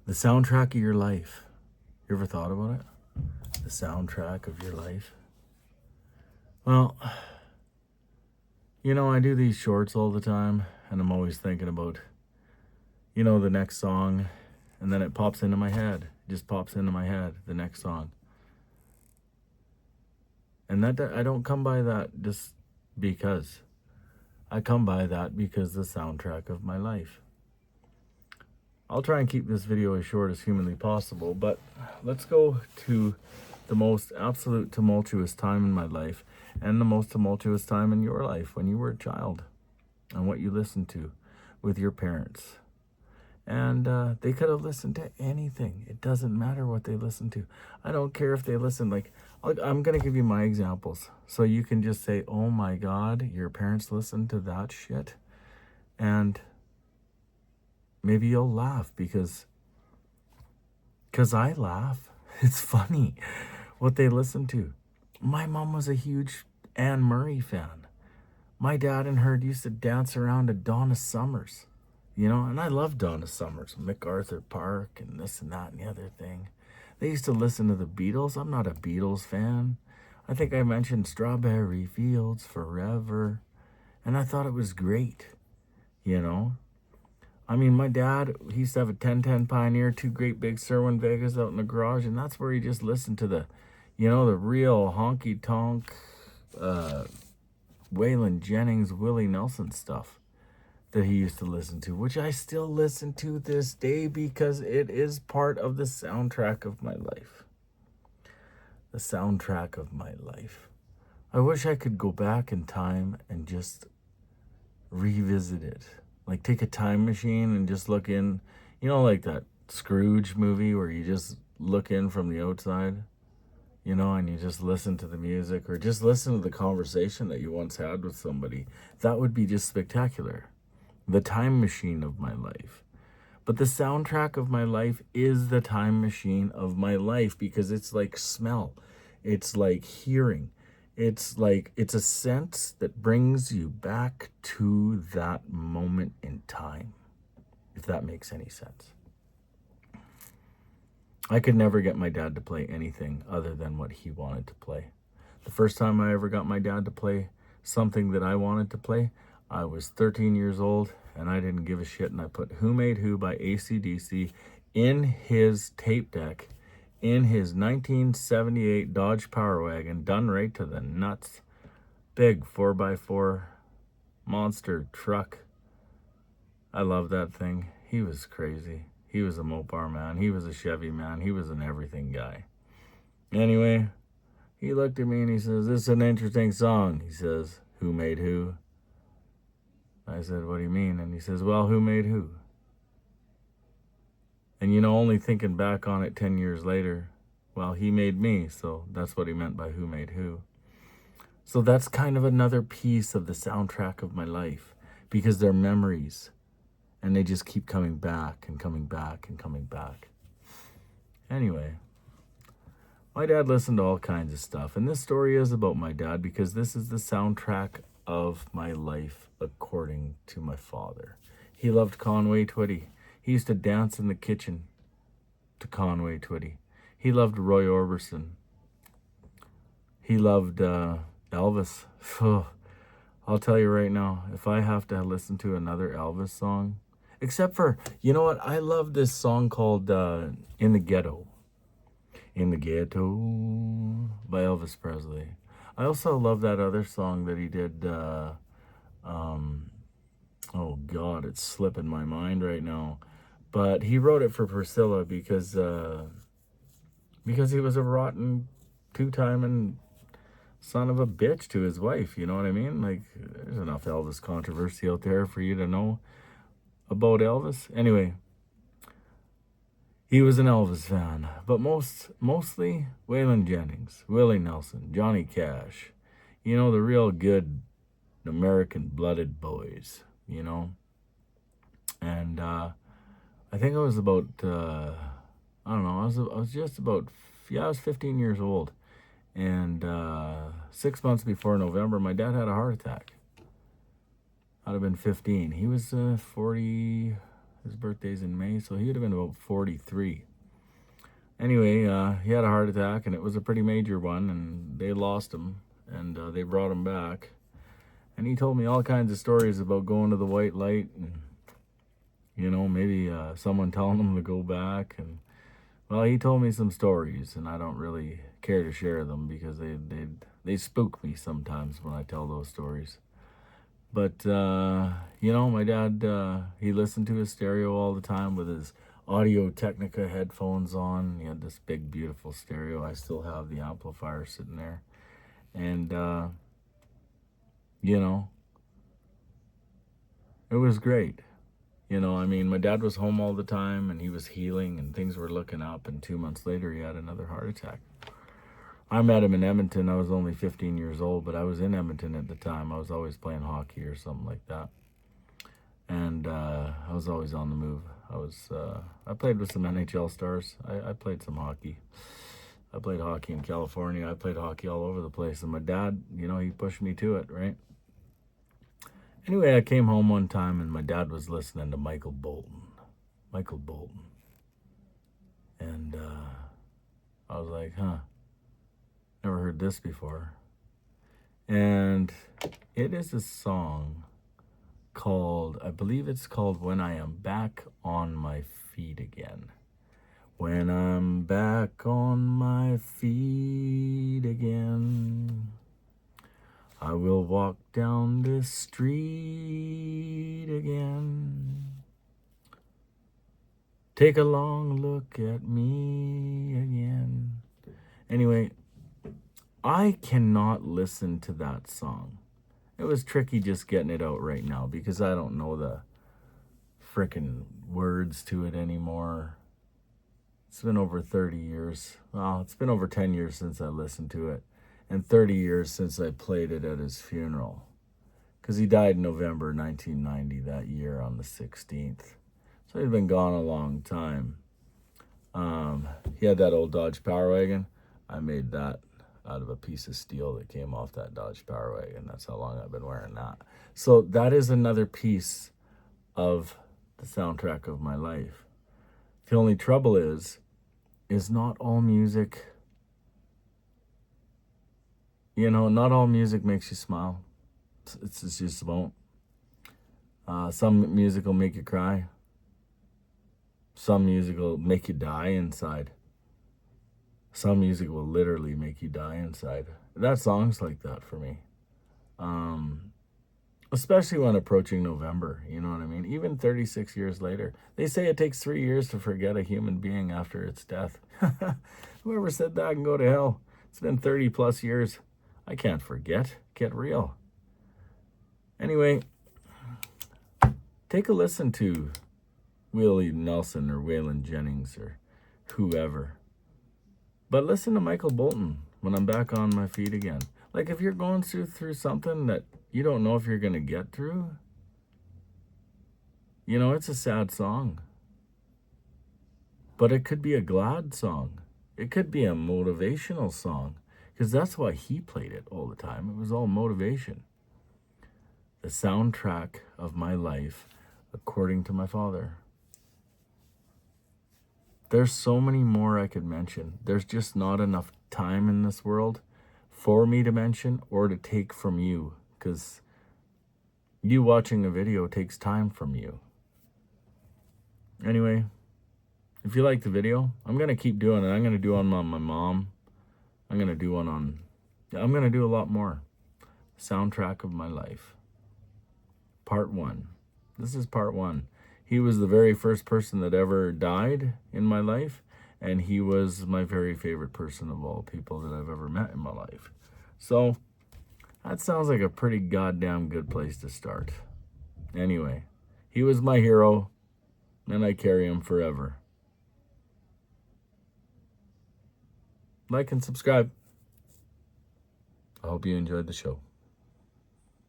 The soundtrack of your life. You ever thought about it? The soundtrack of your life? Well, I do these shorts all the time, and I'm always thinking about, the next song, and then it pops into my head. It just pops into my head, the next song. And that I don't come by that just because. I come by that because the soundtrack of my life. I'll try and keep this video as short as humanly possible, but let's go to the most absolute tumultuous time in my life and the most tumultuous time in your life when you were a child and what you listened to with your parents. And they could have listened to anything. It doesn't matter what they listened to. I don't care if they listened. I'm going to give you my examples so you can just say, oh my God, your parents listened to that shit. And maybe you'll laugh because I laugh. It's funny what they listen to. My mom was a huge Anne Murray fan. My dad and her used to dance around to Donna Summers, and I love Donna Summers, MacArthur Park and this and that and the other thing. They used to listen to the Beatles. I'm not a Beatles fan. I think I mentioned Strawberry Fields Forever, and I thought it was great, I mean, my dad, he used to have a 1010 Pioneer, 2 great big Serwin Vegas out in the garage, and that's where he just listened to the real honky-tonk Waylon Jennings, Willie Nelson stuff that he used to listen to, which I still listen to this day because it is part of the soundtrack of my life. The soundtrack of my life. I wish I could go back in time and just revisit it. Like take a time machine and just look in, like that Scrooge movie where you just look in from the outside, and you just listen to the music or just listen to the conversation that you once had with somebody. That would be just spectacular. The time machine of my life. But the soundtrack of my life is the time machine of my life because it's like smell. It's like hearing. It's a sense that brings you back to that moment in time, if that makes any sense. I could never get my dad to play anything other than what he wanted to play. The first time I ever got my dad to play something that I wanted to play, I was 13 years old, and I didn't give a shit, and I put Who Made Who by AC/DC in his tape deck in his 1978 Dodge Power Wagon, done right to the nuts. Big 4x4 monster truck. I love that thing. He was crazy. He was a Mopar man. He was a Chevy man. He was an everything guy. Anyway, he looked at me and he says, "This is an interesting song." He says, "Who made who?" I said, "What do you mean?" And he says, "Well, who made who?" And only thinking back on it 10 years later, well, he made me, so that's what he meant by who made who. So that's kind of another piece of the soundtrack of my life because they're memories and they just keep coming back and coming back and coming back. Anyway, my dad listened to all kinds of stuff, and this story is about my dad because this is the soundtrack of my life according to my father. He loved Conway Twitty. He used to dance in the kitchen to Conway Twitty. He loved Roy Orbison. He loved Elvis. I'll tell you right now, if I have to listen to another Elvis song, except for, what? I love this song called In the Ghetto. In the Ghetto by Elvis Presley. I also love that other song that he did, oh God, it's slipping my mind right now. But he wrote it for Priscilla because he was a rotten two-timing son of a bitch to his wife, you know what I mean? Like, there's enough Elvis controversy out there for you to know about Elvis. Anyway, he was an Elvis fan, but mostly Waylon Jennings, Willie Nelson, Johnny Cash, the real good American-blooded boys, And I think I was about, I don't know, I was just about, I was 15 years old. And 6 months before November, my dad had a heart attack. I'd have been 15. He was 40, His birthday's in May, so he would have been about 43. Anyway, he had a heart attack, and it was a pretty major one, and they lost him, and they brought him back. And he told me all kinds of stories about going to the white light and, you know, maybe someone telling him to go back. And, well, he told me some stories, and I don't really care to share them because they spook me sometimes when I tell those stories. But, you know, my dad, he listened to his stereo all the time with his Audio-Technica headphones on. He had this big, beautiful stereo. I still have the amplifier sitting there. And, you know, it was great. You know, I mean, my dad was home all the time, and he was healing, and things were looking up, and 2 months later, he had another heart attack. I met him in Edmonton. I was only 15 years old, but I was in Edmonton at the time. I was always playing hockey or something like that. And I was always on the move. I played with some NHL stars. I played some hockey. I played hockey in California. I played hockey all over the place. And my dad, you know, he pushed me to it, right? Anyway, I came home one time, and my dad was listening to Michael Bolton. Michael Bolton. And I was like, huh, never heard this before. And it is a song called, I believe it's called When I Am Back on My Feet Again. When I'm back on my feet again, I will walk down this street again. Take a long look at me again. Anyway, I cannot listen to that song. It was tricky just getting it out right now because I don't know the frickin' words to it anymore. It's been over 30 years. Well, it's been over 10 years since I listened to it, and 30 years since I played it at his funeral. Because he died in November 1990 that year on the 16th. So he'd been gone a long time. He had that old Dodge Power Wagon. I made that out of a piece of steel that came off that Dodge Power Wagon. That's how long I've been wearing that. So that is another piece of the soundtrack of my life. The only trouble is not all music, you know, not all music makes you smile. It just won't. Some music will make you cry. Some music will make you die inside. Some music will literally make you die inside. That song's like that for me. Especially when approaching November, you know what I mean? Even 36 years later. They say it takes 3 years to forget a human being after its death. Whoever said that can go to hell. It's been 30 plus years. I can't forget. Get real. Anyway, take a listen to Willie Nelson or Waylon Jennings or whoever. But listen to Michael Bolton when I'm back on my feet again. Like if you're going through something that you don't know if you're going to get through, you know, it's a sad song. But it could be a glad song. It could be a motivational song. Because that's why he played it all the time. It was all motivation. The soundtrack of my life, according to my father. There's so many more I could mention. There's just not enough time in this world for me to mention or to take from you. Because you watching a video takes time from you. Anyway, if you like the video, I'm going to keep doing it. I'm going to do one on my mom. I'm going to do one on... I'm going to do a lot more. Soundtrack of my life. Part 1. This is part 1. He was the very first person that ever died in my life, and he was my very favorite person of all people that I've ever met in my life. So, that sounds like a pretty goddamn good place to start. Anyway, he was my hero, and I carry him forever. Like and subscribe. I hope you enjoyed the show.